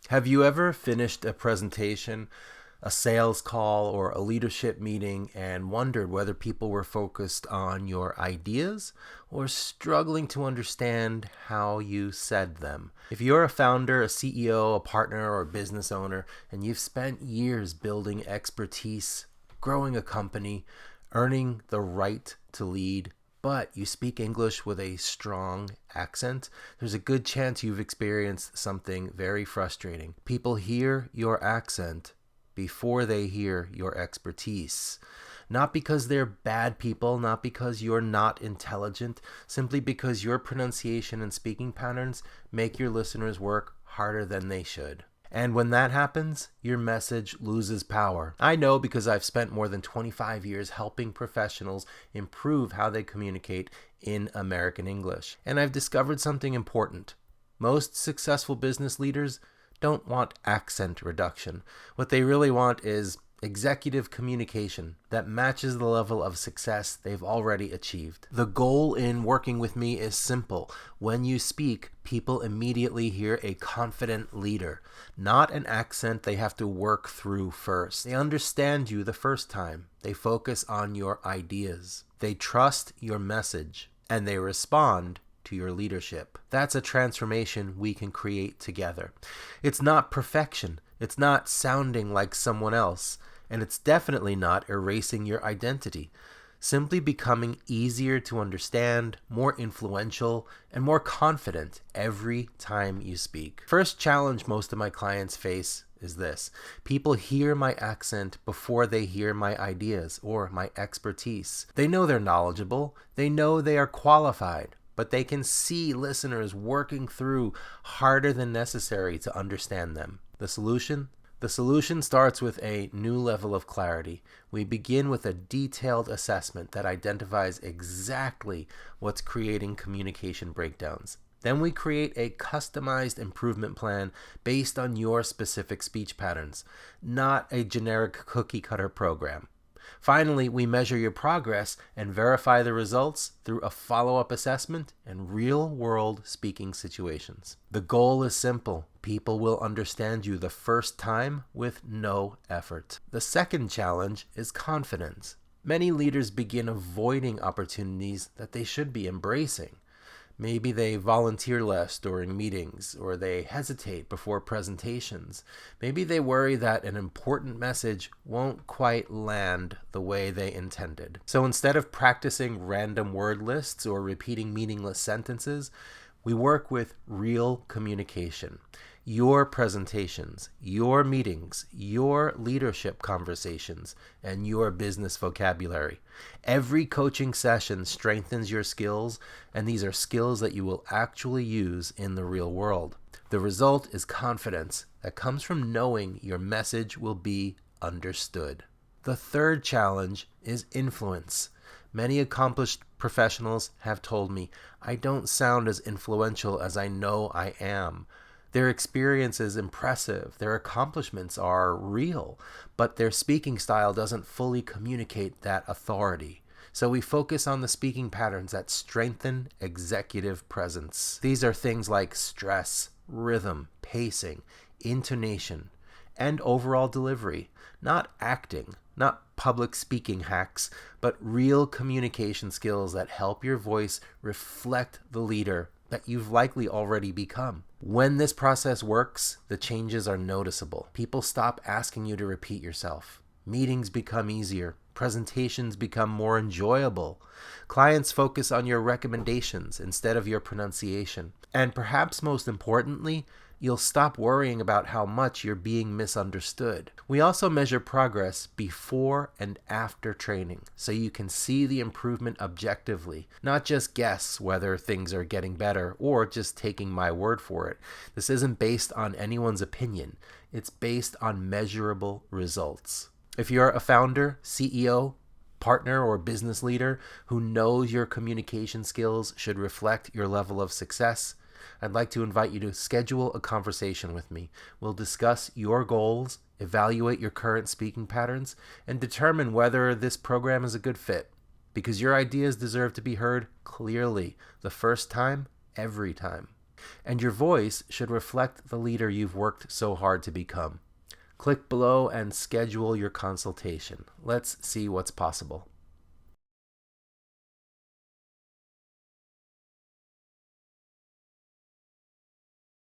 Have you ever finished a presentation, a sales call, or a leadership meeting and wondered whether people were focused on your ideas or struggling to understand how you said them? If you're a founder, a CEO, a partner, or a business owner, and you've spent years building expertise, growing a company, earning the right to lead, but you speak English with a strong accent, there's a good chance you've experienced something very frustrating. People hear your accent before they hear your expertise. Not because they're bad people, not because you're not intelligent, simply because your pronunciation and speaking patterns make your listeners work harder than they should. And when that happens, your message loses power. I know because I've spent more than 25 years helping professionals improve how they communicate in American English. And I've discovered something important. Most successful business leaders don't want accent reduction. What they really want is executive communication that matches the level of success they've already achieved. The goal in working with me is simple. When you speak, people immediately hear a confident leader, not an accent they have to work through first. They understand you the first time. They focus on your ideas. They trust your message, and they respond to your leadership. That's a transformation we can create together. It's not perfection. It's not sounding like someone else. And it's definitely not erasing your identity. Simply becoming easier to understand, more influential, and more confident every time you speak. First challenge most of my clients face is this. People hear my accent before they hear my ideas or my expertise. They know they're knowledgeable. They know they are qualified. But they can see listeners working through harder than necessary to understand them. The solution? The solution starts with a new level of clarity. We begin with a detailed assessment that identifies exactly what's creating communication breakdowns. Then we create a customized improvement plan based on your specific speech patterns, not a generic cookie-cutter program. Finally, we measure your progress and verify the results through a follow-up assessment and real-world speaking situations. The goal is simple. People will understand you the first time with no effort. The second challenge is confidence. Many leaders begin avoiding opportunities that they should be embracing. Maybe they volunteer less during meetings, or they hesitate before presentations. Maybe they worry that an important message won't quite land the way they intended. So instead of practicing random word lists or repeating meaningless sentences, we work with real communication. Your presentations, your meetings, your leadership conversations, and your business vocabulary. Every coaching session strengthens your skills, and these are skills that you will actually use in the real world. The result is confidence that comes from knowing your message will be understood. The third challenge is influence. Many accomplished professionals have told me, I don't sound as influential as I know I am. Their experience is impressive, their accomplishments are real, but their speaking style doesn't fully communicate that authority. So we focus on the speaking patterns that strengthen executive presence. These are things like stress, rhythm, pacing, intonation, and overall delivery. Not acting, not public speaking hacks, but real communication skills that help your voice reflect the leader that you've likely already become. When this process works, the changes are noticeable. People stop asking you to repeat yourself. Meetings become easier. Presentations become more enjoyable. Clients focus on your recommendations instead of your pronunciation. And perhaps most importantly, you'll stop worrying about how much you're being misunderstood. We also measure progress before and after training, so you can see the improvement objectively, not just guess whether things are getting better or just taking my word for it. This isn't based on anyone's opinion. It's based on measurable results. If you're a founder, CEO, partner, or business leader who knows your communication skills should reflect your level of success, I'd like to invite you to schedule a conversation with me. We'll discuss your goals, evaluate your current speaking patterns, and determine whether this program is a good fit. Because your ideas deserve to be heard clearly, the first time, every time. And your voice should reflect the leader you've worked so hard to become. Click below and schedule your consultation. Let's see what's possible.